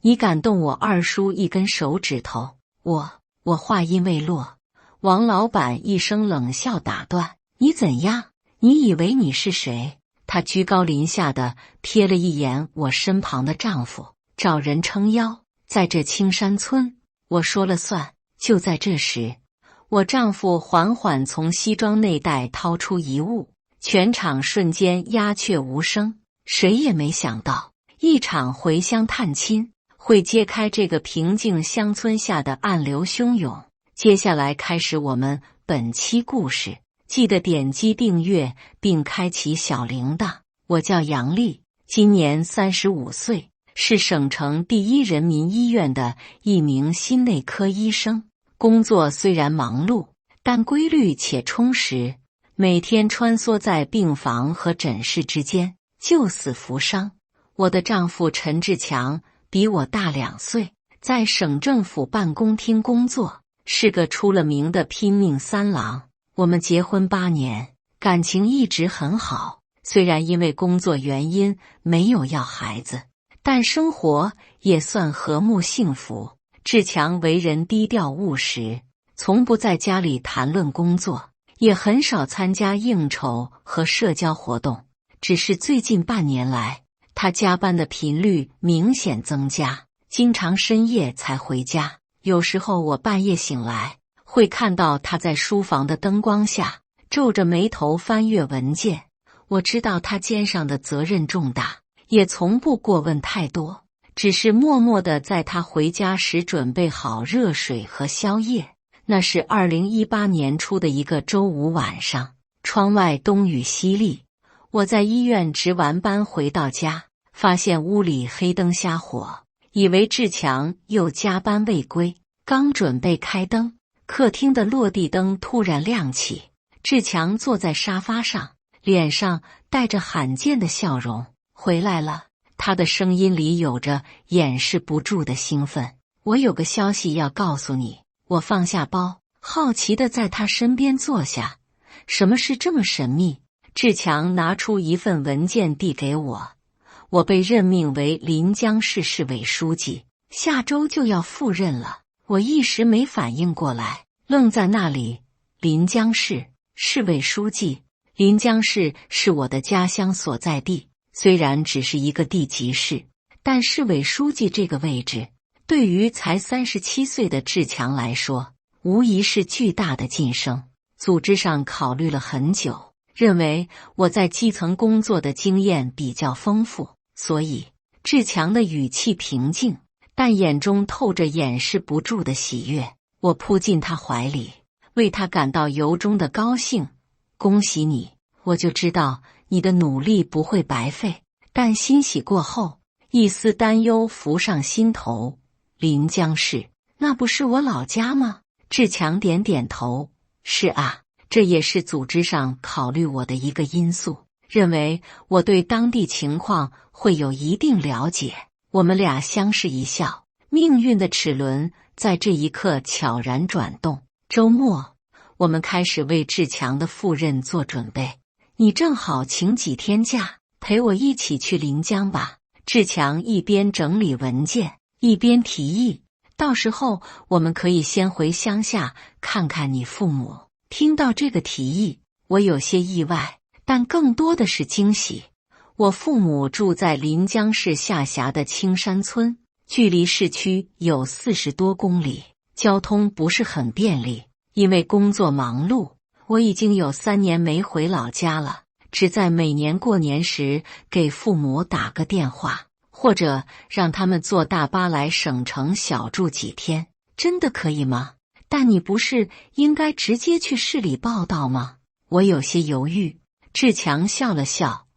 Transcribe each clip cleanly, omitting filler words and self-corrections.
你敢动我二叔一根手指头？我话音未落，王老板一声冷笑打断：你怎样？你以为你是谁？他居高临下的瞥了一眼我身旁的丈夫，找人撑腰，在这青山村，我说了算。就在这时，我丈夫缓缓从西装内袋掏出一物，全场瞬间鸦雀无声。谁也没想到，一场回乡探亲会揭开这个平静乡村下的暗流汹涌。接下来开始我们本期故事，记得点击订阅并开启小铃铛。我叫杨丽，今年35岁，是省城第一人民医院的一名心内科医生。工作虽然忙碌，但规律且充实，每天穿梭在病房和诊室之间，救死扶伤。我的丈夫陈志强比我大2岁，在省政府办公厅工作，是个出了名的拼命三郎。我们结婚8年，感情一直很好，虽然因为工作原因没有要孩子，但生活也算和睦幸福。志强为人低调务实，从不在家里谈论工作，也很少参加应酬和社交活动。只是最近半年来，他加班的频率明显增加，经常深夜才回家。有时候我半夜醒来，会看到他在书房的灯光下皱着眉头翻阅文件。我知道他肩上的责任重大，也从不过问太多，只是默默地在他回家时准备好热水和宵夜。那是2018年初的一个周五晚上，窗外东雨淅沥，我在医院值完班回到家，发现屋里黑灯瞎火，以为志强又加班未归，刚准备开灯，客厅的落地灯突然亮起，志强坐在沙发上，脸上带着罕见的笑容。回来了。他的声音里有着掩饰不住的兴奋。我有个消息要告诉你。我放下包，好奇地在他身边坐下。什么事这么神秘？志强拿出一份文件递给我。我被任命为临江市市委书记，下周就要赴任了。我一时没反应过来，愣在那里。临江市市委书记，临江市是我的家乡所在地。虽然只是一个地级市，但市委书记这个位置，对于才37岁的志强来说，无疑是巨大的晋升。组织上考虑了很久，认为我在基层工作的经验比较丰富，所以志强的语气平静，但眼中透着掩饰不住的喜悦。我扑进他怀里，为他感到由衷的高兴。恭喜你，我就知道你的努力不会白费。但欣喜过后，一丝担忧浮上心头。临江市，那不是我老家吗？志强点点头。是啊，这也是组织上考虑我的一个因素，认为我对当地情况会有一定了解。我们俩相视一笑，命运的齿轮在这一刻悄然转动。周末，我们开始为志强的赴任做准备。你正好请几天假，陪我一起去临江吧。志强一边整理文件，一边提议，到时候我们可以先回乡下看看你父母。听到这个提议，我有些意外，但更多的是惊喜。我父母住在临江市下辖的青山村，距离市区有40多公里，交通不是很便利。因为工作忙碌，我已经有3年没回老家了，只在每年过年时给父母打个电话，或者让他们坐大巴来省城小住几天。真的可以吗？但你不是应该直接去市里报到吗？我有些犹豫。志强笑了笑，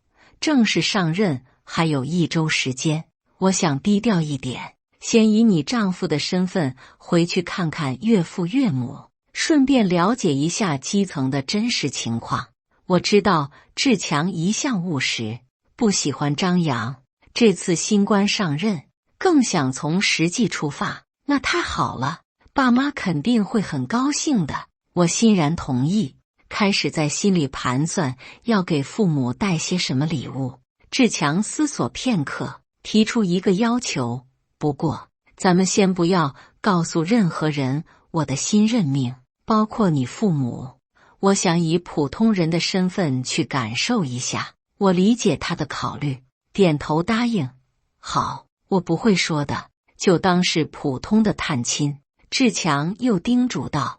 正式上任还有1周时间，我想低调一点，先以你丈夫的身份回去看看岳父岳母，顺便了解一下基层的真实情况。我知道志强一向务实，不喜欢张扬，这次新官上任，更想从实际出发。那太好了，爸妈肯定会很高兴的。我欣然同意，开始在心里盘算要给父母带些什么礼物。志强思索片刻，提出一个要求：不过，咱们先不要告诉任何人我的新任命，包括你父母。我想以普通人的身份去感受一下。我理解他的考虑，点头答应。好，我不会说的，就当是普通的探亲。志强又叮嘱道，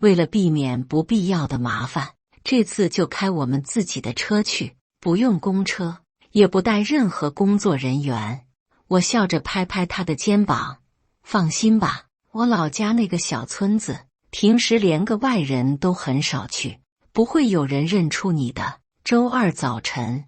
为了避免不必要的麻烦，这次就开我们自己的车去，不用公车，也不带任何工作人员。我笑着拍拍他的肩膀，放心吧，我老家那个小村子，平时连个外人都很少去，不会有人认出你的。周二早晨，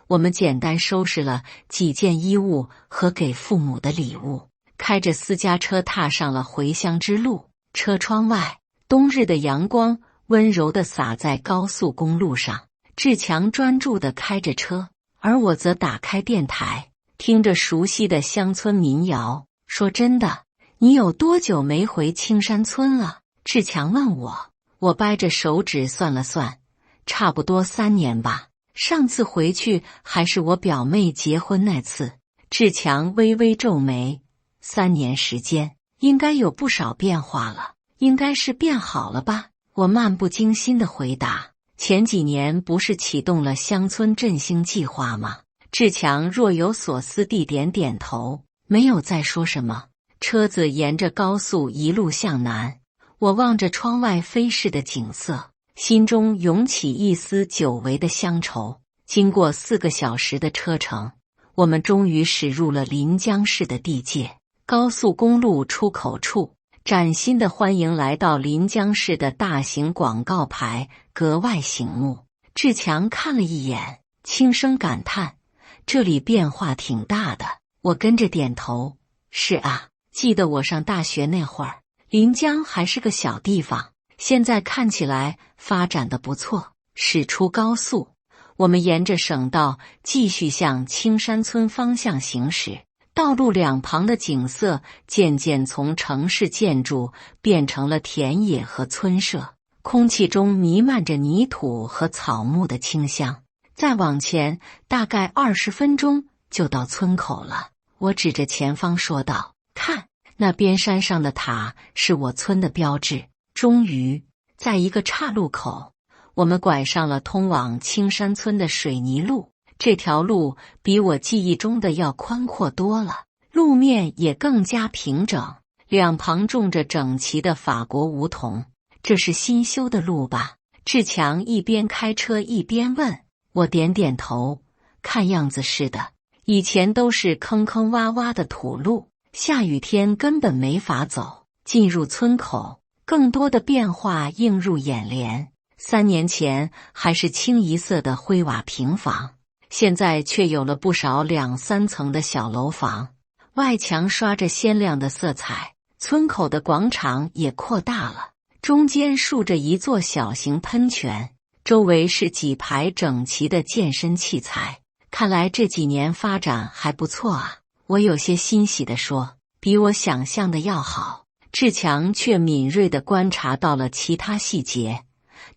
我们简单收拾了几件衣物和给父母的礼物，开着私家车踏上了回乡之路。车窗外，冬日的阳光温柔地洒在高速公路上。志强专注地开着车，而我则打开电台，听着熟悉的乡村民谣。说真的，你有多久没回青山村了？志强问我。我掰着手指算了算，差不多3年吧。上次回去还是我表妹结婚那次。志强微微皱眉，3年时间，应该有不少变化了，应该是变好了吧？我漫不经心地回答。前几年不是启动了乡村振兴计划吗？志强若有所思地点点头，没有再说什么。车子沿着高速一路向南，我望着窗外飞逝的景色，心中涌起一丝久违的乡愁。经过4个小时的车程，我们终于驶入了临江市的地界。高速公路出口处，崭新的欢迎来到临江市的大型广告牌格外醒目。志强看了一眼，轻声感叹，这里变化挺大的。我跟着点头，是啊，记得我上大学那会儿，临江还是个小地方，现在看起来发展得不错。驶出高速，我们沿着省道继续向青山村方向行驶。道路两旁的景色渐渐从城市建筑变成了田野和村舍，空气中弥漫着泥土和草木的清香。再往前，大概20分钟就到村口了。我指着前方说道：“看，那边山上的塔是我村的标志。”终于，在一个岔路口，我们拐上了通往青山村的水泥路。这条路比我记忆中的要宽阔多了，路面也更加平整，两旁种着整齐的法国梧桐。这是新修的路吧？志强一边开车一边问。我点点头，看样子是的。以前都是坑坑洼洼的土路，下雨天根本没法走。进入村口，更多的变化映入眼帘。3年前还是清一色的灰瓦平房，现在却有了不少2、3层的小楼房，外墙刷着鲜亮的色彩。村口的广场也扩大了，中间竖着一座小型喷泉，周围是几排整齐的健身器材。看来这几年发展还不错啊，我有些欣喜地说，比我想象的要好。志强却敏锐地观察到了其他细节，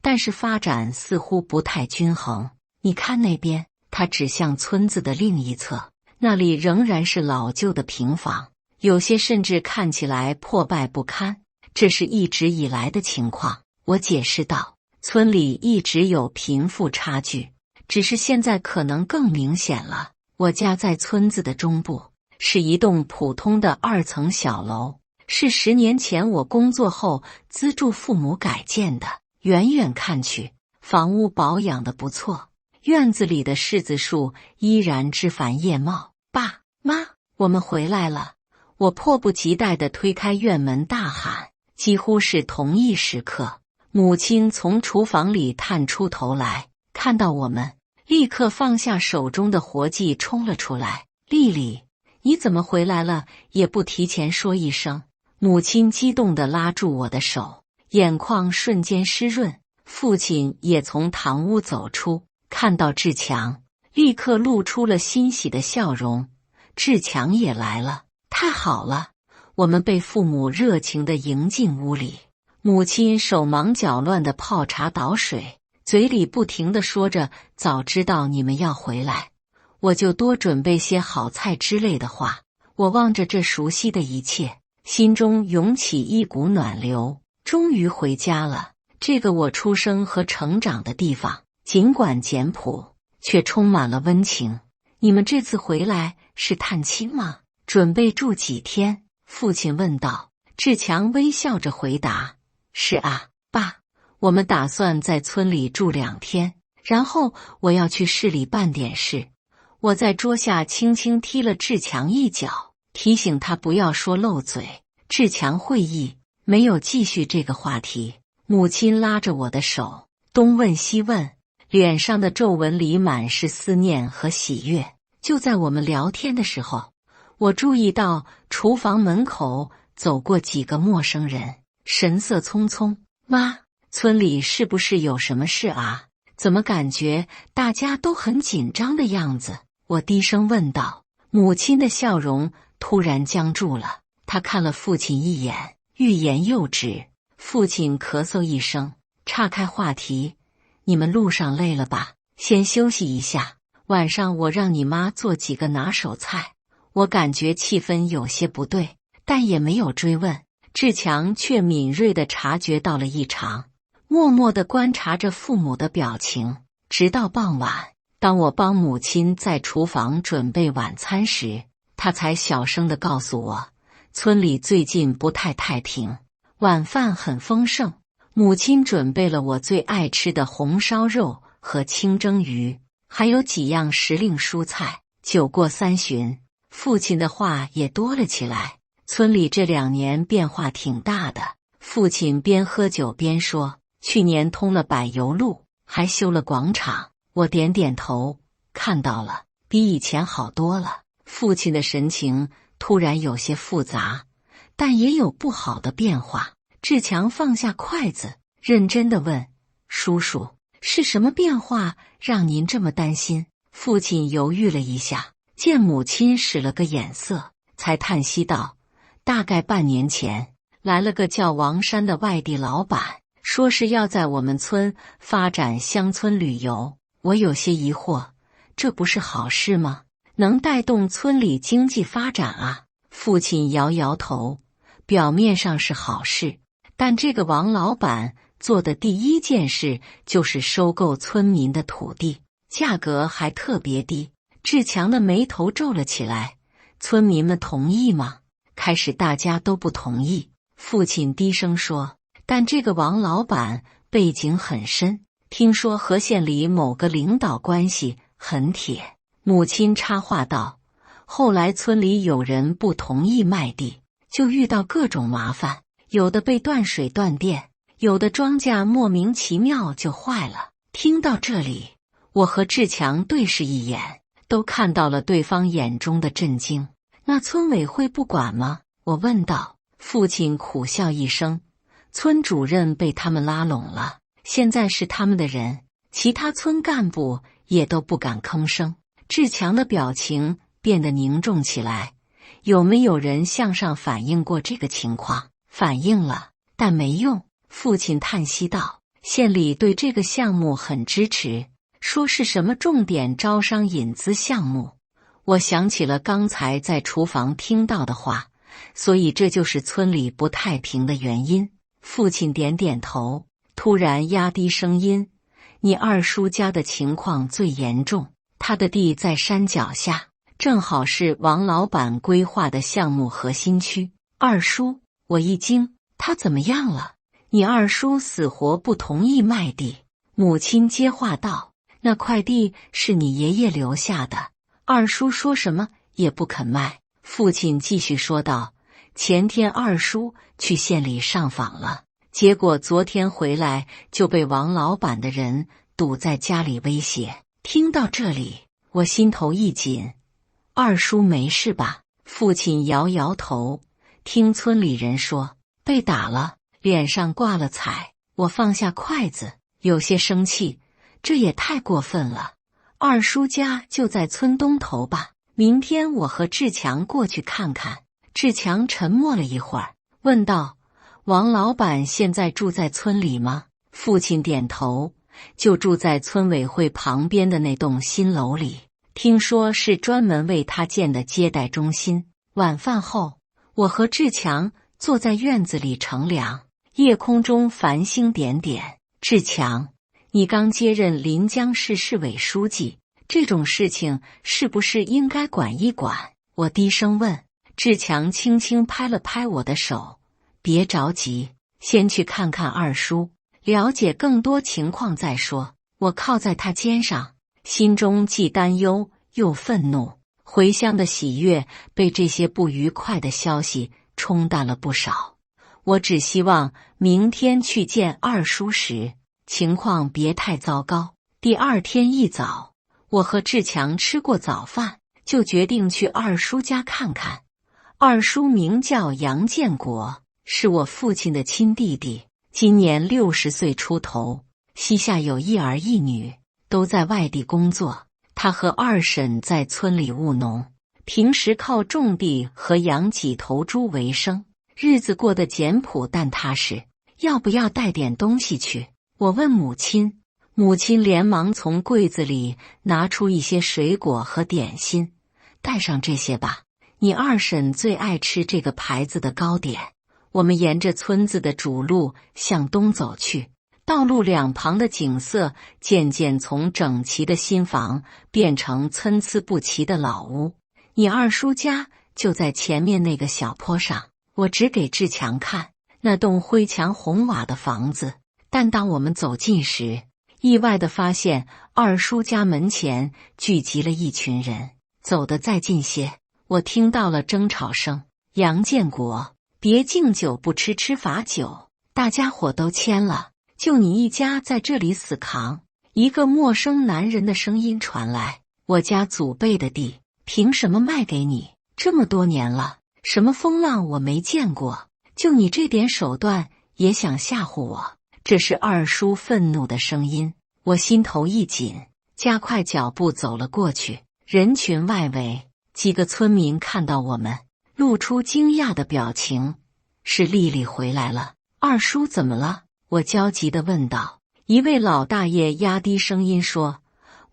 但是发展似乎不太均衡。你看那边，他指向村子的另一侧，那里仍然是老旧的平房，有些甚至看起来破败不堪。这是一直以来的情况，我解释道。村里一直有贫富差距，只是现在可能更明显了。我家在村子的中部，是一栋普通的2层小楼，是10年前我工作后资助父母改建的。远远看去，房屋保养得不错，院子里的柿子树依然枝繁叶茂。爸妈，我们回来了！我迫不及待地推开院门大喊。几乎是同一时刻，母亲从厨房里探出头来，看到我们，立刻放下手中的活计冲了出来。丽丽，你怎么回来了？也不提前说一声。母亲激动地拉住我的手，眼眶瞬间湿润。父亲也从堂屋走出，看到志强，立刻露出了欣喜的笑容。志强也来了，太好了！我们被父母热情地迎进屋里，母亲手忙脚乱地泡茶倒水，嘴里不停地说着早知道你们要回来，我就多准备些好菜之类的话。我望着这熟悉的一切，心中涌起一股暖流。终于回家了，这个我出生和成长的地方，尽管简朴，却充满了温情。你们这次回来是探亲吗？准备住几天？父亲问道。志强微笑着回答：是啊，爸，我们打算在村里住2天，然后我要去市里办点事。我在桌下轻轻踢了志强一脚，提醒他不要说漏嘴。志强会意，没有继续这个话题。母亲拉着我的手，东问西问，脸上的皱纹里满是思念和喜悦。就在我们聊天的时候，我注意到厨房门口走过几个陌生人，神色匆匆。妈，村里是不是有什么事啊？怎么感觉大家都很紧张的样子？我低声问道。母亲的笑容突然僵住了，她看了父亲一眼，欲言又止。父亲咳嗽一声，岔开话题：你们路上累了吧？先休息一下，晚上我让你妈做几个拿手菜。我感觉气氛有些不对，但也没有追问。志强却敏锐地察觉到了异常，默默地观察着父母的表情，直到傍晚，当我帮母亲在厨房准备晚餐时，他才小声地告诉我，村里最近不太太平，晚饭很丰盛，母亲准备了我最爱吃的红烧肉和清蒸鱼，还有几样时令蔬菜。酒过3巡，父亲的话也多了起来。村里这2年变化挺大的，父亲边喝酒边说，去年通了柏油路，还修了广场。我点点头，看到了，比以前好多了。父亲的神情突然有些复杂，但也有不好的变化。志强放下筷子，认真地问：叔叔，是什么变化让您这么担心？父亲犹豫了一下，见母亲使了个眼色，才叹息道：大概半年前，来了个叫王山的外地老板，说是要在我们村发展乡村旅游。我有些疑惑，这不是好事吗？能带动村里经济发展啊。父亲摇摇头，表面上是好事，但这个王老板做的第一件事就是收购村民的土地，价格还特别低。志强的眉头皱了起来。村民们同意吗？开始大家都不同意。父亲低声说，但这个王老板背景很深，听说和县里某个领导关系很铁。母亲插话道，后来村里有人不同意卖地，就遇到各种麻烦，有的被断水断电，有的庄稼莫名其妙就坏了。听到这里，我和志强对视一眼，都看到了对方眼中的震惊。那村委会不管吗？我问道。父亲苦笑一声，村主任被他们拉拢了，现在是他们的人，其他村干部也都不敢吭声。志强的表情变得凝重起来。有没有人向上反映过这个情况？反映了，但没用。父亲叹息道，县里对这个项目很支持，说是什么重点招商引资项目。我想起了刚才在厨房听到的话，所以这就是村里不太平的原因。父亲点点头，突然压低声音，你二叔家的情况最严重，他的地在山脚下，正好是王老板规划的项目核心区。二叔，我一惊，他怎么样了？你二叔死活不同意卖地。母亲接话道，那块地是你爷爷留下的，二叔说什么也不肯卖。父亲继续说道，前天二叔去县里上访了，结果昨天回来就被王老板的人堵在家里威胁。听到这里，我心头一紧，二叔没事吧？父亲摇摇头，听村里人说被打了，脸上挂了彩。我放下筷子，有些生气，这也太过分了。二叔家就在村东头吧，明天我和志强过去看看。志强沉默了一会儿，问道，王老板现在住在村里吗？父亲点头，就住在村委会旁边的那栋新楼里，听说是专门为他建的接待中心。晚饭后，我和志强坐在院子里乘凉，夜空中繁星点点。志强，你刚接任临江市市委书记，这种事情是不是应该管一管？我低声问。志强轻轻拍了拍我的手，别着急，先去看看二叔，了解更多情况再说。我靠在他肩上，心中既担忧又愤怒，回乡的喜悦被这些不愉快的消息冲淡了不少。我只希望明天去见二叔时，情况别太糟糕。第二天一早，我和志强吃过早饭，就决定去二叔家看看。二叔名叫杨建国，是我父亲的亲弟弟，今年60岁出头，膝下有一儿一女，都在外地工作。他和二婶在村里务农，平时靠种地和养几头猪为生，日子过得简朴但踏实。要不要带点东西去？我问母亲，母亲连忙从柜子里拿出一些水果和点心。带上这些吧，你二婶最爱吃这个牌子的糕点。我们沿着村子的主路向东走去，道路两旁的景色渐渐从整齐的新房变成参差不齐的老屋。你二叔家就在前面那个小坡上，我指给志强看那栋灰墙红瓦的房子。但当我们走近时，意外地发现二叔家门前聚集了一群人。走得再近些，我听到了争吵声。杨建国，别敬酒不吃吃罚酒，大家伙都签了，就你一家在这里死扛。一个陌生男人的声音传来，我家祖辈的地，凭什么卖给你？这么多年了，什么风浪我没见过，就你这点手段也想吓唬我？这是二叔愤怒的声音。我心头一紧，加快脚步走了过去。人群外围，几个村民看到我们，露出惊讶的表情。是丽丽回来了。二叔怎么了？我焦急地问道。一位老大爷压低声音说，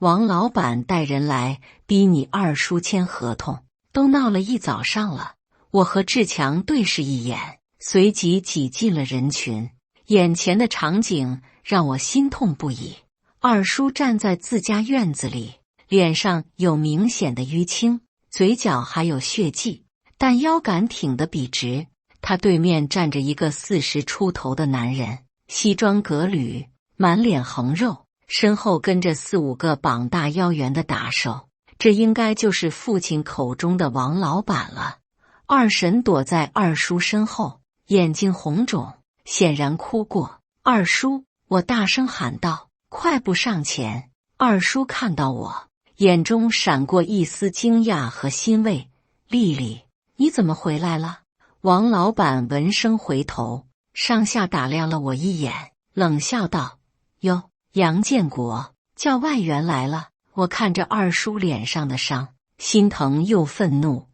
王老板带人来逼你二叔签合同，都闹了一早上了。我和志强对视一眼，随即挤进了人群。眼前的场景让我心痛不已。二叔站在自家院子里，脸上有明显的淤青，嘴角还有血迹，但腰杆挺得笔直。他对面站着一个40出头的男人，西装革履，满脸横肉，身后跟着4、5个膀大腰圆的打手。这应该就是父亲口中的王老板了。二婶躲在二叔身后，眼睛红肿，显然哭过。二叔，我大声喊道，快步上前。二叔看到我，眼中闪过一丝惊讶和欣慰。丽丽，你怎么回来了？王老板闻声回头，上下打量了我一眼，冷笑道，哟，杨建国，叫外援来了。我看着二叔脸上的伤，心疼又愤怒。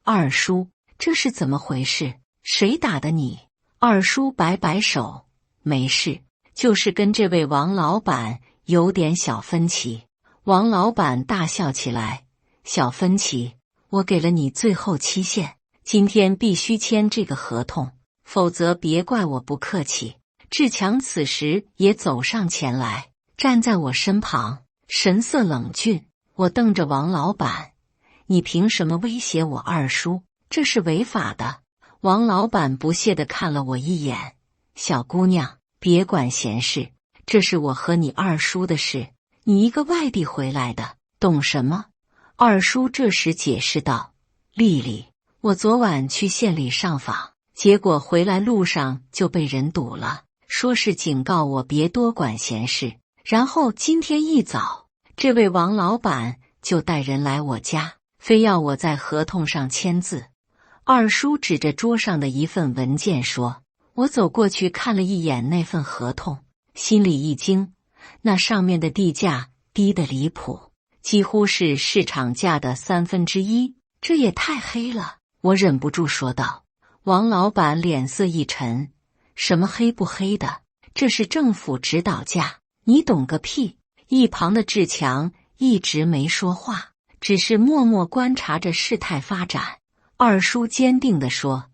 二叔，这是怎么回事？谁打的你？二叔摆摆手，没事，就是跟这位王老板有点小分歧。王老板大笑起来，小分歧？我给了你最后期限，今天必须签这个合同，否则别怪我不客气。志强此时也走上前来，站在我身旁，神色冷峻。我瞪着王老板，你凭什么威胁我二叔？这是违法的。王老板不屑地看了我一眼，小姑娘，别管闲事，这是我和你二叔的事，你一个外地回来的，懂什么？二叔这时解释道，丽丽，我昨晚去县里上访，结果回来路上就被人堵了，说是警告我别多管闲事。然后今天一早，这位王老板就带人来我家，非要我在合同上签字。二叔指着桌上的一份文件说，我走过去看了一眼那份合同，心里一惊，那上面的地价低得离谱，几乎是市场价的1/3，这也太黑了。我忍不住说道。王老板脸色一沉，什么黑不黑的，这是政府指导价，你懂个屁。一旁的志强一直没说话，只是默默观察着事态发展。二叔坚定地说：“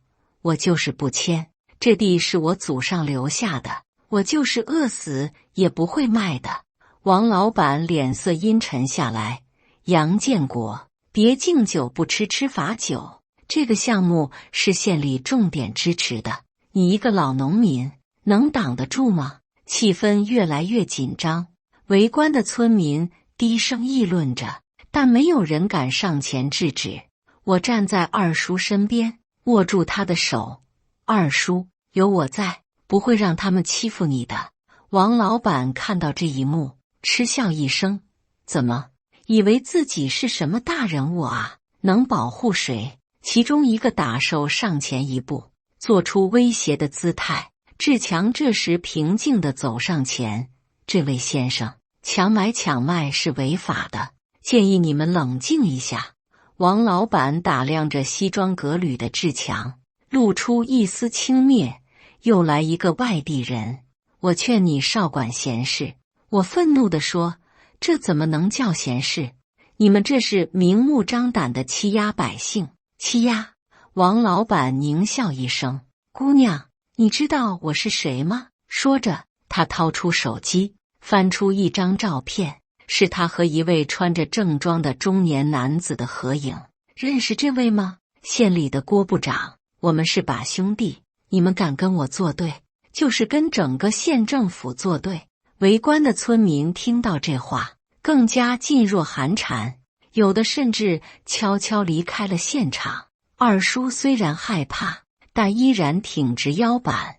我就是不签，这地是我祖上留下的，我就是饿死也不会卖的。”王老板脸色阴沉下来：“杨建国，别敬酒不吃吃罚酒，这个项目是县里重点支持的，你一个老农民能挡得住吗？”气氛越来越紧张，围观的村民低声议论着，但没有人敢上前制止。我站在二叔身边，握住他的手：“二叔，有我在，不会让他们欺负你的。”王老板看到这一幕，嗤笑一声：“怎么，以为自己是什么大人物啊？能保护谁？”其中一个打手上前一步，做出威胁的姿态。志强这时平静地走上前：“这位先生，强买强卖是违法的，建议你们冷静一下。”王老板打量着西装革履的志强，露出一丝轻蔑：“又来一个外地人，我劝你少管闲事。”我愤怒地说：“这怎么能叫闲事？你们这是明目张胆的欺压百姓！”欺压？王老板狞笑一声：“姑娘，你知道我是谁吗？”说着，他掏出手机，翻出一张照片，是他和一位穿着正装的中年男子的合影。“认识这位吗？县里的郭部长，我们是把兄弟，你们敢跟我作对，就是跟整个县政府作对。”围观的村民听到这话，更加噤若寒蝉，有的甚至悄悄离开了现场。二叔虽然害怕，但依然挺直腰板：“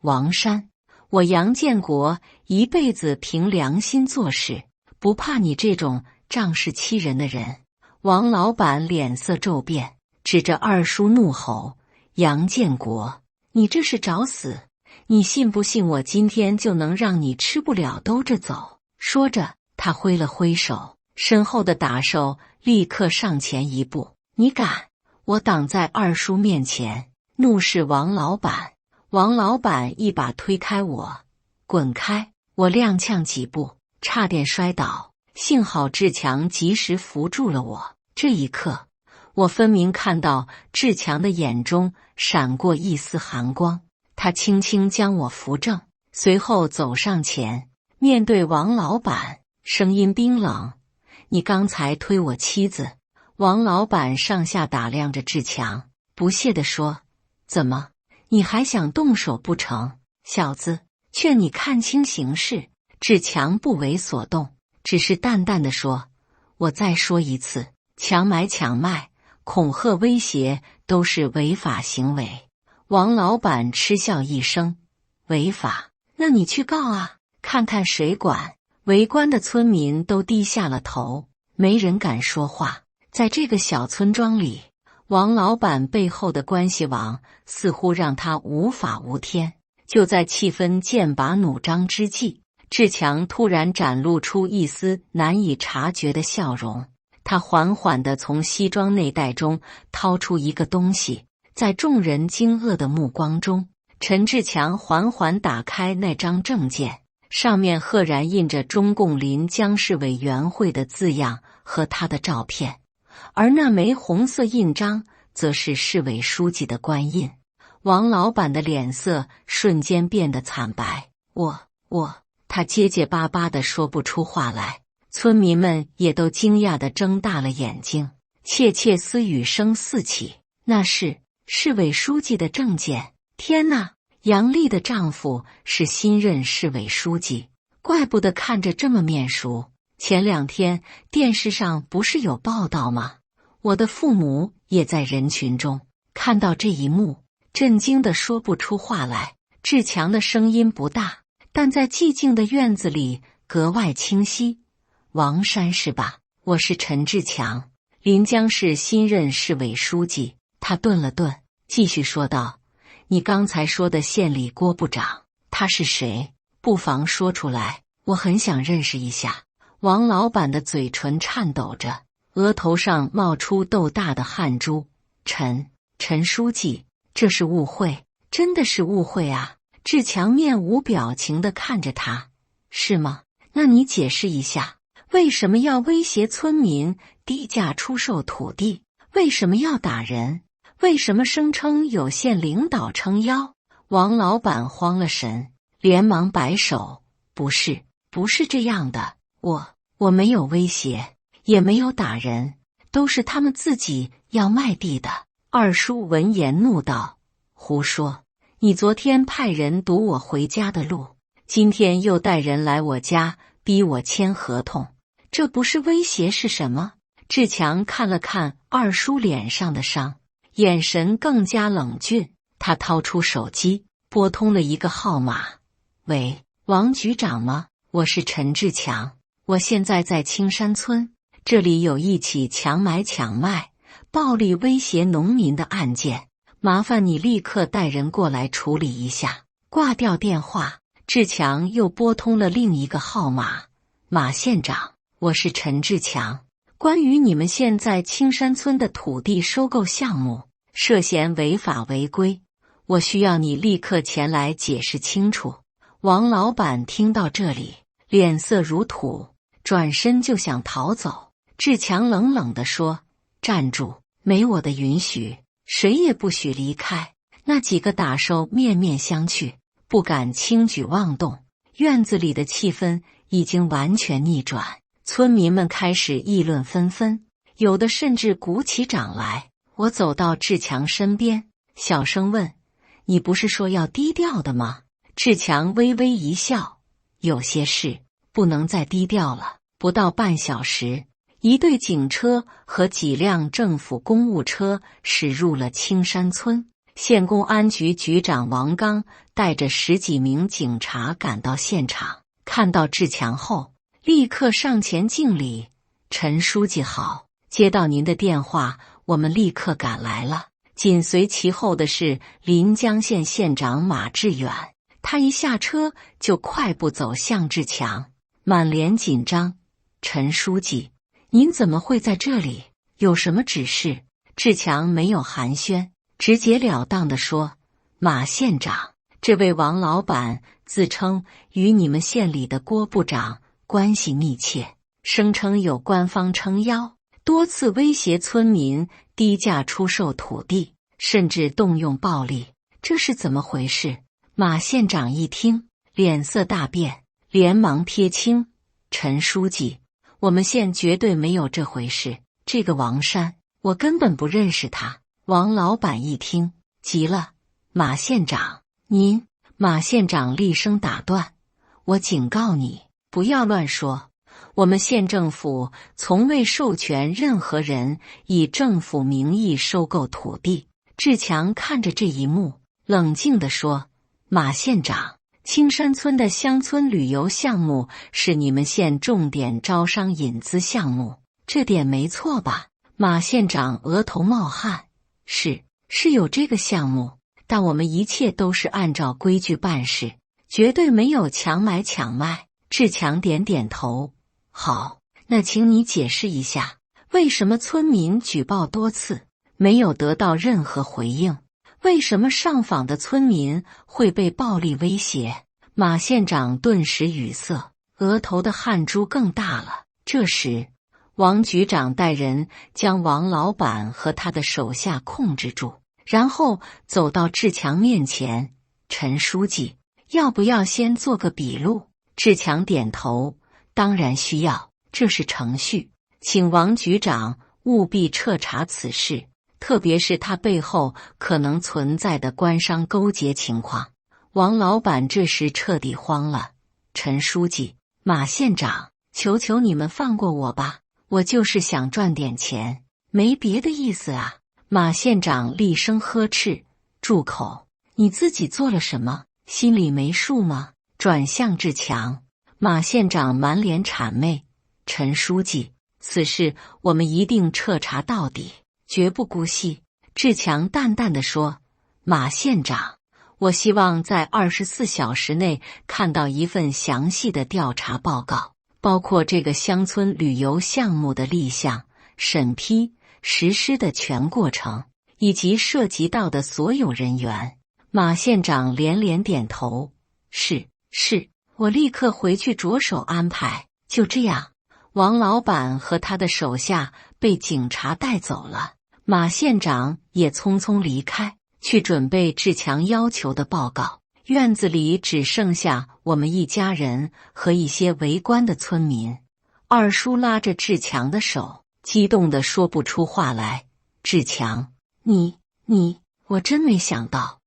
王山，我杨建国一辈子凭良心做事，不怕你这种仗势欺人的人。”王老板脸色骤变，指着二叔怒吼：“杨建国，你这是找死！你信不信我今天就能让你吃不了兜着走？”说着，他挥了挥手，身后的打手立刻上前一步：“你敢！”我挡在二叔面前，怒视王老板。王老板一把推开我：“滚开！”我踉跄几步，差点摔倒，幸好志强及时扶住了我。这一刻，我分明看到志强的眼中闪过一丝寒光。他轻轻将我扶正，随后走上前，面对王老板，声音冰冷：“你刚才推我妻子。”王老板上下打量着志强，不屑地说：“怎么，你还想动手不成？小子，劝你看清形势。”志强不为所动，只是淡淡地说：“我再说一次，强买强卖、恐吓威胁都是违法行为。”王老板嗤笑一声：“违法？那你去告啊，看看谁管。”围观的村民都低下了头，没人敢说话。在这个小村庄里，王老板背后的关系网似乎让他无法无天。就在气氛剑拔弩张之际，志强突然展露出一丝难以察觉的笑容。他缓缓地从西装内袋中掏出一个东西，在众人惊愕的目光中，陈志强缓缓打开那张证件，上面赫然印着中共临江市委员会的字样和他的照片，而那枚红色印章则是市委书记的官印。王老板的脸色瞬间变得惨白，他结结巴巴地说不出话来。村民们也都惊讶地睁大了眼睛，窃窃私语声四起。那是市委书记的证件！天哪！杨丽的丈夫是新任市委书记，怪不得看着这么面熟。前2天电视上不是有报道吗？我的父母也在人群中看到这一幕，震惊得说不出话来。志强的声音不大，但在寂静的院子里格外清晰。王山是吧？我是陈志强，临江市新任市委书记。他顿了顿，继续说道：“你刚才说的县里郭部长，他是谁？不妨说出来，我很想认识一下。”王老板的嘴唇颤抖着，额头上冒出豆大的汗珠。陈书记，这是误会，真的是误会啊！志强面无表情地看着他。是吗？那你解释一下，为什么要威胁村民低价出售土地？为什么要打人？为什么声称有县领导撑腰？”王老板慌了神，连忙摆手：“不是，不是这样的，我没有威胁，也没有打人，都是他们自己要卖地的。”二叔闻言怒道：“胡说！你昨天派人堵我回家的路，今天又带人来我家逼我签合同，这不是威胁是什么？”志强看了看二叔脸上的伤，眼神更加冷峻。他掏出手机，拨通了一个号码：“喂，王局长吗？我是陈志强，我现在在青山村，这里有一起强买强卖、暴力威胁农民的案件，麻烦你立刻带人过来处理一下。”挂掉电话，志强又拨通了另一个号码：“马县长，我是陈志强，关于你们现在青山村的土地收购项目涉嫌违法违规，我需要你立刻前来解释清楚。”王老板听到这里，脸色如土，转身就想逃走。志强冷冷地说：“站住！没我的允许，谁也不许离开。”那几个打手面面相觑，不敢轻举妄动。院子里的气氛已经完全逆转，村民们开始议论纷纷，有的甚至鼓起掌来。我走到志强身边，小声问：“你不是说要低调的吗？”志强微微一笑：“有些事不能再低调了。”不到半小时，一队警车和几辆政府公务车驶入了青山村。县公安局局长王刚带着10几名警察赶到现场，看到志强后，立刻上前敬礼：“陈书记好，接到您的电话，我们立刻赶来了。”紧随其后的是临江县县长马志远，他一下车就快步走向志强，满脸紧张：“陈书记，您怎么会在这里？有什么指示？”志强没有寒暄，直截了当地说：“马县长，这位王老板自称与你们县里的郭部长关系密切，声称有官方撑腰，多次威胁村民低价出售土地，甚至动用暴力，这是怎么回事？”马县长一听，脸色大变，连忙撇清：“陈书记，我们县绝对没有这回事，这个王山，我根本不认识他。”王老板一听，急了：“马县长，您……”马县长厉声打断：“我警告你，不要乱说。我们县政府从未授权任何人以政府名义收购土地。”志强看着这一幕，冷静地说：“马县长，青山村的乡村旅游项目是你们县重点招商引资项目，这点没错吧？”马县长额头冒汗：“是有这个项目，但我们一切都是按照规矩办事，绝对没有强买强卖。”志强点点头：“好，那请你解释一下，为什么村民举报多次没有得到任何回应？为什么上访的村民会被暴力威胁？”马县长顿时语塞，额头的汗珠更大了。这时，王局长带人将王老板和他的手下控制住，然后走到志强面前：“陈书记，要不要先做个笔录？”志强点头：“当然需要，这是程序，请王局长务必彻查此事，特别是他背后可能存在的官商勾结情况。”王老板这时彻底慌了：“陈书记，马县长，求求你们放过我吧，我就是想赚点钱，没别的意思啊！”马县长厉声呵斥：“住口！你自己做了什么？心里没数吗？”转向志强，马县长满脸谄媚：“陈书记，此事我们一定彻查到底，绝不姑息。”志强淡淡地说：“马县长，我希望在24小时内看到一份详细的调查报告，包括这个乡村旅游项目的立项、审批、实施的全过程，以及涉及到的所有人员。”马县长连连点头：“是，我立刻回去着手安排。”就这样，王老板和他的手下被警察带走了。马县长也匆匆离开，去准备志强要求的报告。院子里只剩下我们一家人和一些围观的村民。二叔拉着志强的手，激动地说不出话来。志强，我真没想到。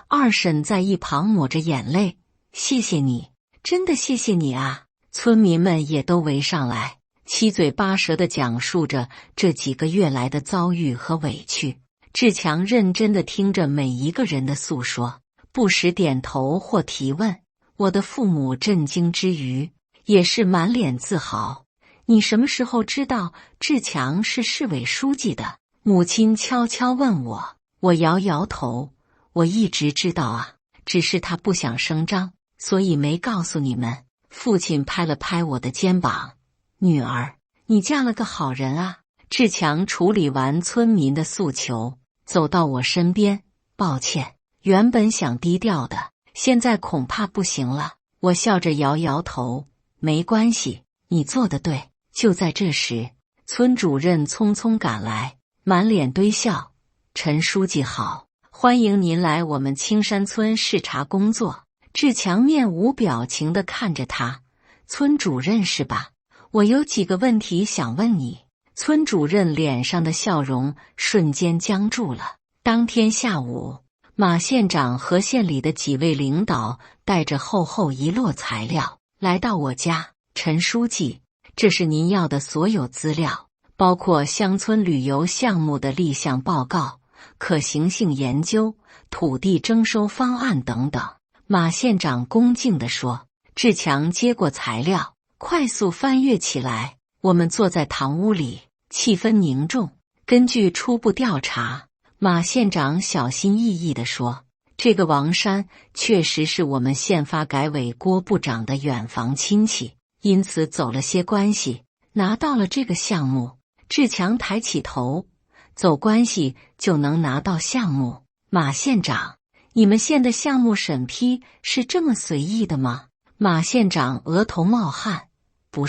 二婶在一旁抹着眼泪，谢谢你，真的谢谢你啊！村民们也都围上来，七嘴八舌地讲述着这几个月来的遭遇和委屈。志强认真地听着每一个人的诉说，不时点头或提问。我的父母震惊之余，也是满脸自豪。你什么时候知道志强是市委书记的？母亲悄悄问我。我摇摇头，我一直知道啊，只是他不想声张，所以没告诉你们。父亲拍了拍我的肩膀，女儿，你嫁了个好人啊。志强处理完村民的诉求，走到我身边，抱歉，原本想低调的，现在恐怕不行了。我笑着摇摇头，没关系，你做得对。就在这时，村主任匆匆赶来，满脸堆笑。陈书记好，欢迎您来我们青山村视察工作。志强面无表情地看着他，村主任是吧？我有几个问题想问你。村主任脸上的笑容瞬间僵住了。当天下午，马县长和县里的几位领导带着厚厚一摞材料来到我家。陈书记，这是您要的所有资料，包括乡村旅游项目的立项报告、可行性研究、土地征收方案等等。马县长恭敬地说。志强接过材料，快速翻阅起来。我们坐在堂屋里，气氛凝重。根据初步调查，马县长小心翼翼地说，这个王山确实是我们县发改委郭部长的远房亲戚，因此走了些关系，拿到了这个项目。志强抬起头，走关系就能拿到项目？马县长，你们县的项目审批是这么随意的吗？马县长额头冒汗。不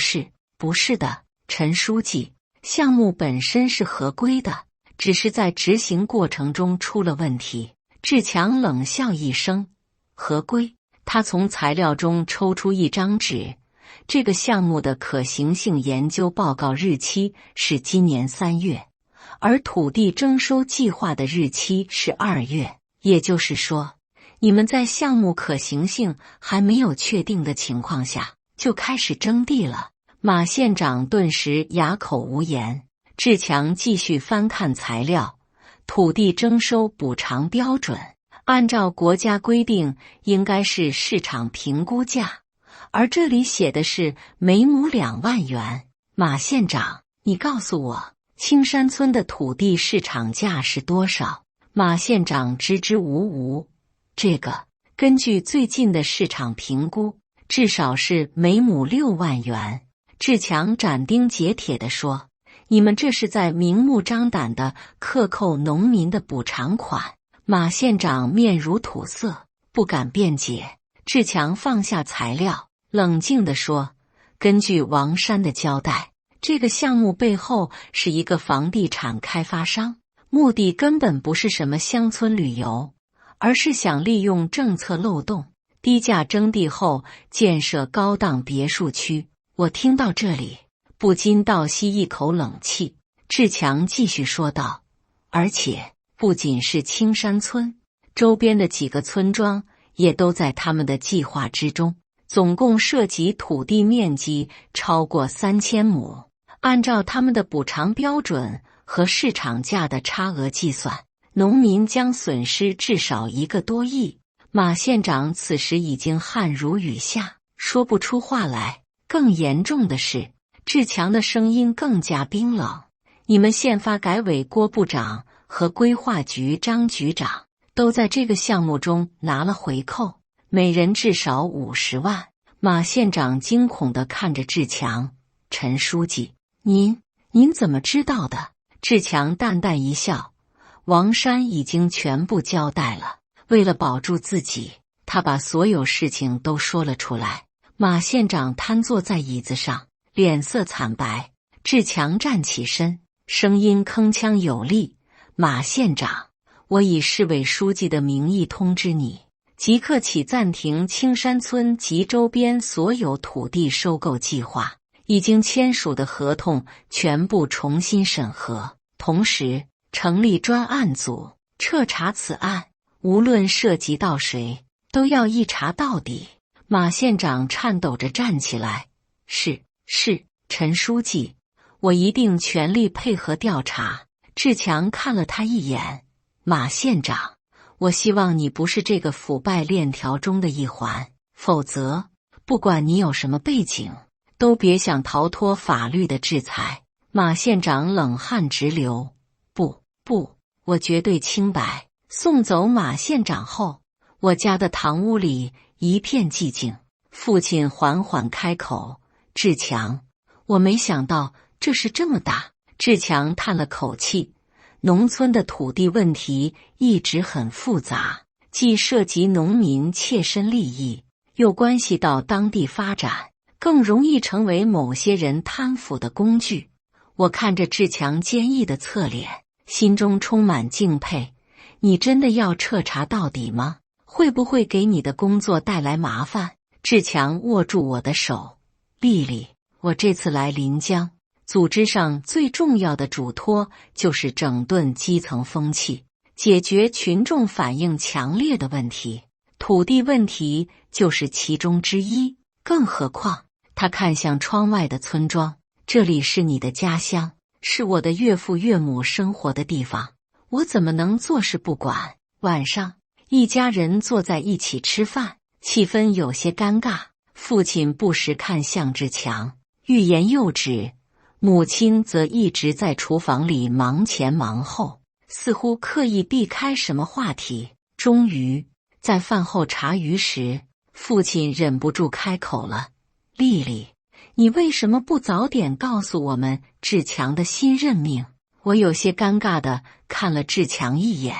是的，陈书记，项目本身是合规的，只是在执行过程中出了问题。志强冷笑一声，合规？他从材料中抽出一张纸，这个项目的可行性研究报告日期是今年3月，而土地征收计划的日期是2月。也就是说，你们在项目可行性还没有确定的情况下，就开始征地了。马县长顿时哑口无言。志强继续翻看材料，土地征收补偿标准，按照国家规定应该是市场评估价，而这里写的是每亩2万元。马县长，你告诉我，青山村的土地市场价是多少？马县长支支吾吾。这个根据最近的市场评估，至少是每亩6万元。志强斩钉截铁地说，你们这是在明目张胆地克扣农民的补偿款。马县长面如土色，不敢辩解。志强放下材料，冷静地说，根据王山的交代，这个项目背后是一个房地产开发商，目的根本不是什么乡村旅游，而是想利用政策漏洞，低价征地后建设高档别墅区。我听到这里，不禁倒吸一口冷气。志强继续说道，而且不仅是青山村，周边的几个村庄也都在他们的计划之中，总共涉及土地面积超过3000亩。按照他们的补偿标准和市场价的差额计算，农民将损失至少1个多亿。马县长此时已经汗如雨下，说不出话来。更严重的是，志强的声音更加冰冷。你们县发改委郭部长和规划局张局长都在这个项目中拿了回扣，每人至少50万。马县长惊恐地看着志强。陈书记，您怎么知道的？志强淡淡一笑，王山已经全部交代了。为了保住自己，他把所有事情都说了出来。马县长瘫坐在椅子上，脸色惨白。志强站起身，声音铿锵有力，马县长，我以市委书记的名义通知你，即刻起暂停青山村及周边所有土地收购计划，已经签署的合同全部重新审核，同时成立专案组彻查此案，无论涉及到谁，都要一查到底。马县长颤抖着站起来，是，陈书记，我一定全力配合调查。志强看了他一眼，马县长，我希望你不是这个腐败链条中的一环，否则不管你有什么背景，都别想逃脱法律的制裁。马县长冷汗直流，不，我绝对清白。送走马县长后，我家的堂屋里一片寂静。父亲缓缓开口，志强，我没想到这事这么大。志强叹了口气，农村的土地问题一直很复杂，既涉及农民切身利益，又关系到当地发展，更容易成为某些人贪腐的工具。我看着志强坚毅的侧脸，心中充满敬佩。你真的要彻查到底吗？会不会给你的工作带来麻烦？志强握住我的手，丽丽，我这次来临江，组织上最重要的嘱托就是整顿基层风气，解决群众反映强烈的问题，土地问题就是其中之一。更何况，他看向窗外的村庄，这里是你的家乡，是我的岳父岳母生活的地方，我怎么能坐视不管？晚上，一家人坐在一起吃饭，气氛有些尴尬。父亲不时看向志强，欲言又止，母亲则一直在厨房里忙前忙后，似乎刻意避开什么话题。终于，在饭后茶余时，父亲忍不住开口了：“丽丽，你为什么不早点告诉我们志强的新任命？”我有些尴尬地看了志强一眼。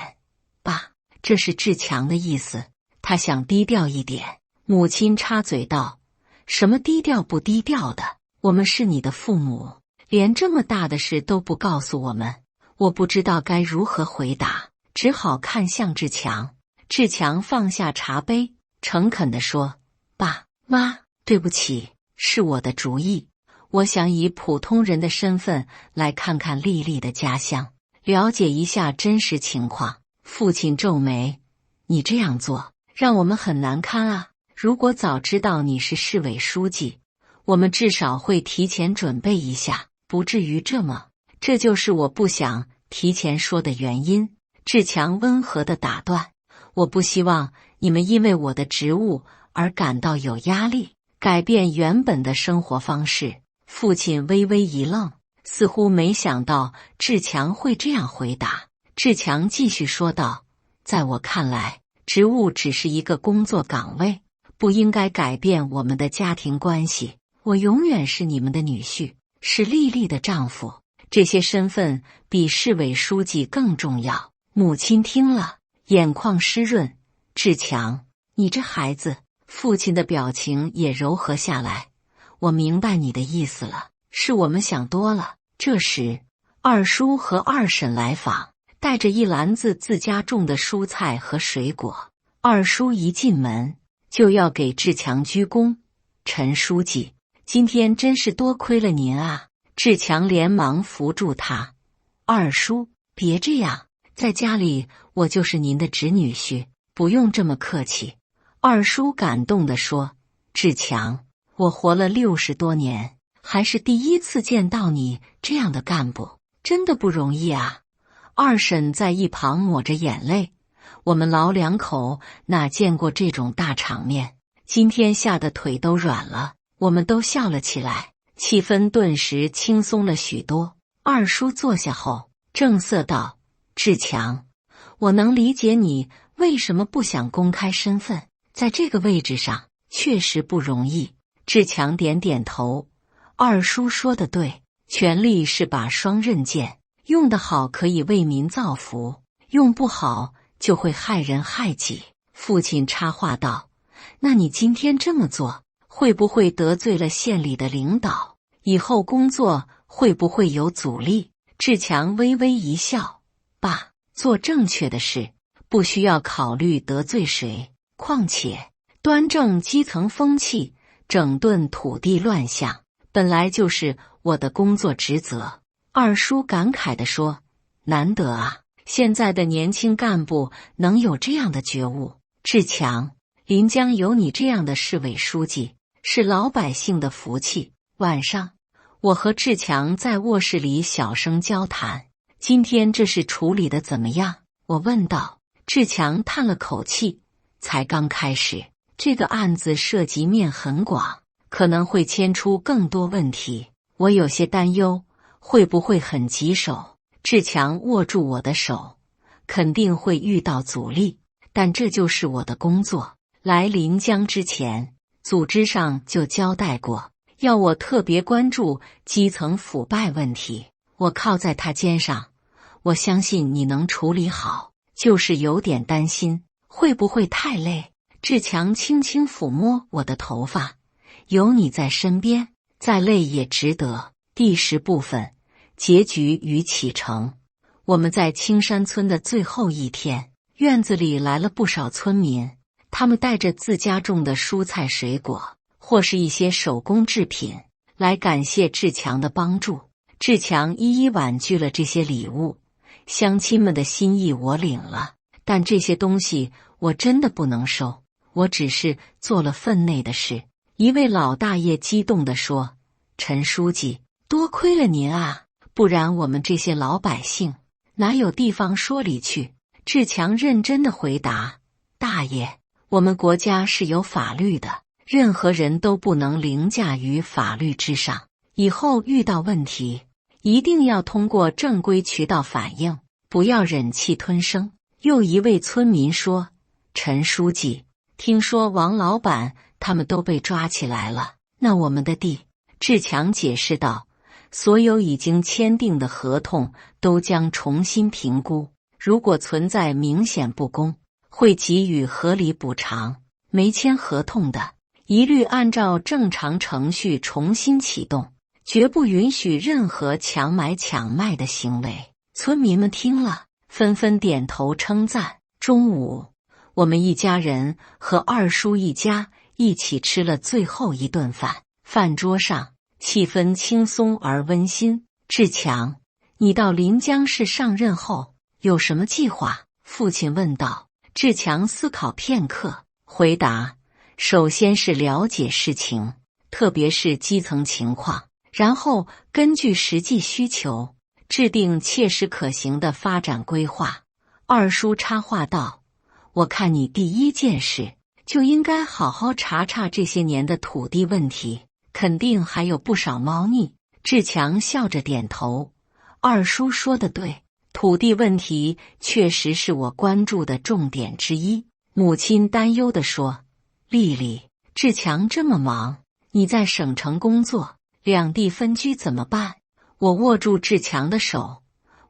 爸，这是志强的意思，他想低调一点。母亲插嘴道：“什么低调不低调的？我们是你的父母，连这么大的事都不告诉我们。”我不知道该如何回答，只好看向志强。志强放下茶杯，诚恳地说：“爸妈，对不起，是我的主意。我想以普通人的身份来看看丽丽的家乡，了解一下真实情况。”父亲皱眉：“你这样做让我们很难堪啊！如果早知道你是市委书记，我们至少会提前准备一下，不至于这么……这就是我不想提前说的原因。”志强温和地打断：“我不希望你们因为我的职务而感到有压力，改变原本的生活方式。”父亲微微一愣，似乎没想到志强会这样回答。志强继续说道：“在我看来，职务只是一个工作岗位，不应该改变我们的家庭关系。我永远是你们的女婿，是丽丽的丈夫，这些身份比市委书记更重要。”母亲听了，眼眶湿润：“志强，你这孩子。”父亲的表情也柔和下来：“我明白你的意思了，是我们想多了。”这时，二叔和二婶来访，带着一篮子自家种的蔬菜和水果。二叔一进门就要给志强鞠躬：“陈书记，今天真是多亏了您啊！”志强连忙扶住他：“二叔，别这样，在家里我就是您的侄女婿，不用这么客气。”二叔感动地说：“志强，我活了60多年，还是第一次见到你这样的干部，真的不容易啊。”二婶在一旁抹着眼泪：“我们老两口哪见过这种大场面，今天吓得腿都软了。”我们都笑了起来，气氛顿时轻松了许多。二叔坐下后，正色道：“志强，我能理解你为什么不想公开身份，在这个位置上确实不容易。”志强点点头：“二叔说的对，权力是把双刃剑，用得好可以为民造福，用不好就会害人害己。”父亲插话道：“那你今天这么做，会不会得罪了县里的领导？以后工作会不会有阻力？”志强微微一笑：“爸，做正确的事，不需要考虑得罪谁。况且，端正基层风气，整顿土地乱象，本来就是我的工作职责。二叔感慨地说：“难得啊，现在的年轻干部能有这样的觉悟。志强，临江有你这样的市委书记，是老百姓的福气。”晚上，我和志强在卧室里小声交谈。今天这事处理的怎么样？我问道。志强叹了口气，才刚开始，这个案子涉及面很广，可能会牵出更多问题，我有些担忧，会不会很棘手？志强握住我的手，肯定会遇到阻力，但这就是我的工作。来临江之前，组织上就交代过，要我特别关注基层腐败问题。我靠在他肩上，我相信你能处理好，就是有点担心，会不会太累？志强轻轻抚摸我的头发，有你在身边，再累也值得。第10部分，结局与启程。我们在青山村的最后一天，院子里来了不少村民，他们带着自家种的蔬菜水果，或是一些手工制品，来感谢志强的帮助。志强一一婉拒了这些礼物，乡亲们的心意我领了，但这些东西我真的不能收，我只是做了分内的事。一位老大爷激动地说：“陈书记，多亏了您啊，不然我们这些老百姓哪有地方说理去？”志强认真地回答：“大爷，我们国家是有法律的，任何人都不能凌驾于法律之上。以后遇到问题，一定要通过正规渠道反映，不要忍气吞声。”又一位村民说：“陈书记，听说王老板他们都被抓起来了，那我们的地？”志强解释道：“所有已经签订的合同都将重新评估，如果存在明显不公，会给予合理补偿。没签合同的，一律按照正常程序重新启动，绝不允许任何强买强卖的行为。”村民们听了，纷纷点头称赞。中午，我们一家人和二叔一家一起吃了最后一顿饭。饭桌上气氛轻松而温馨。志强，你到临江市上任后有什么计划？父亲问道。志强思考片刻，回答：首先是了解事情，特别是基层情况，然后根据实际需求制定切实可行的发展规划。二叔插话道：我看你第一件事就应该好好查查这些年的土地问题，肯定还有不少猫腻。志强笑着点头，二叔说的对，土地问题确实是我关注的重点之一。母亲担忧地说：丽丽，志强这么忙，你在省城工作，两地分居怎么办？我握住志强的手，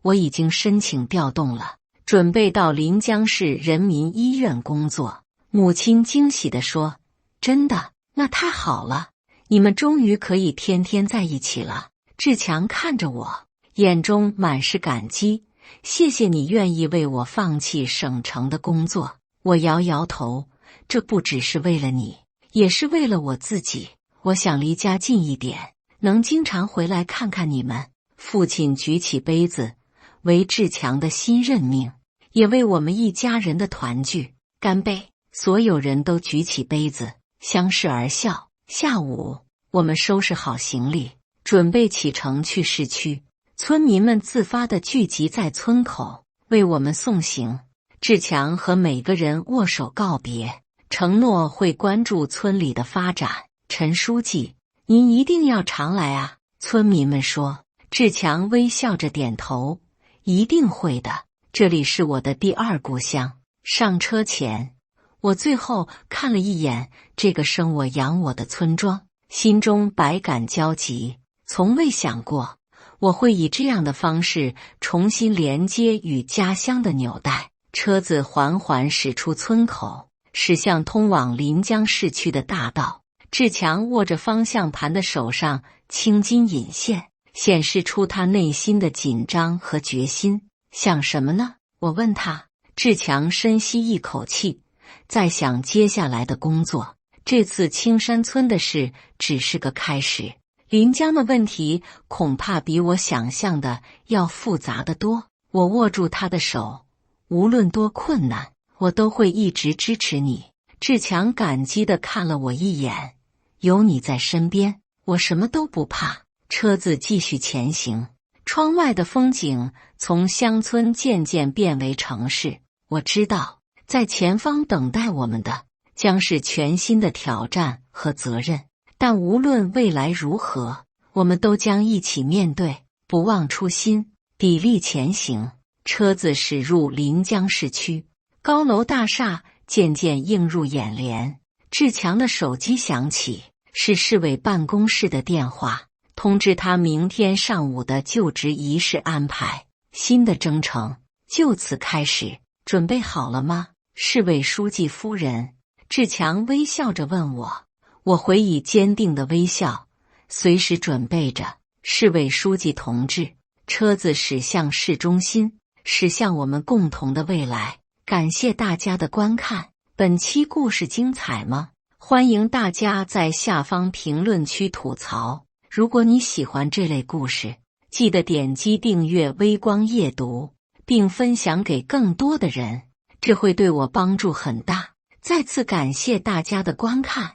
我已经申请调动了，准备到临江市人民医院工作。母亲惊喜地说：真的？那太好了，你们终于可以天天在一起了。志强看着我，眼中满是感激，谢谢你愿意为我放弃省城的工作。我摇摇头，这不只是为了你，也是为了我自己。我想离家近一点，能经常回来看看你们。父亲举起杯子，为志强的新任命，也为我们一家人的团聚，干杯！所有人都举起杯子，相视而笑。下午，我们收拾好行李，准备启程去市区。村民们自发地聚集在村口，为我们送行。志强和每个人握手告别，承诺会关注村里的发展。陈书记，您一定要常来啊！村民们说。志强微笑着点头，一定会的，这里是我的第二故乡。上车前，我最后看了一眼这个生我养我的村庄，心中百感交集，从未想过我会以这样的方式重新连接与家乡的纽带。车子缓缓驶出村口，驶向通往临江市区的大道。志强握着方向盘的手上青筋隐现，显示出他内心的紧张和决心。想什么呢？我问他。志强深吸一口气，在想接下来的工作。这次青山村的事只是个开始，临江的问题恐怕比我想象的要复杂得多。我握住他的手，无论多困难，我都会一直支持你。志强感激地看了我一眼，有你在身边，我什么都不怕。车子继续前行，窗外的风景从乡村渐渐变为城市。我知道，在前方等待我们的将是全新的挑战和责任，但无论未来如何，我们都将一起面对，不忘初心，砥砺前行。车子驶入临江市区，高楼大厦渐渐映入眼帘。志强的手机响起，是市委办公室的电话，通知他明天上午的就职仪式安排。新的征程就此开始，准备好了吗？市委书记夫人。志强微笑着问我，我回以坚定的微笑，随时准备着。市委书记同志，车子驶向市中心，驶向我们共同的未来。感谢大家的观看，本期故事精彩吗？欢迎大家在下方评论区吐槽。如果你喜欢这类故事，记得点击订阅微光夜读，并分享给更多的人，这会对我帮助很大。再次感谢大家的观看。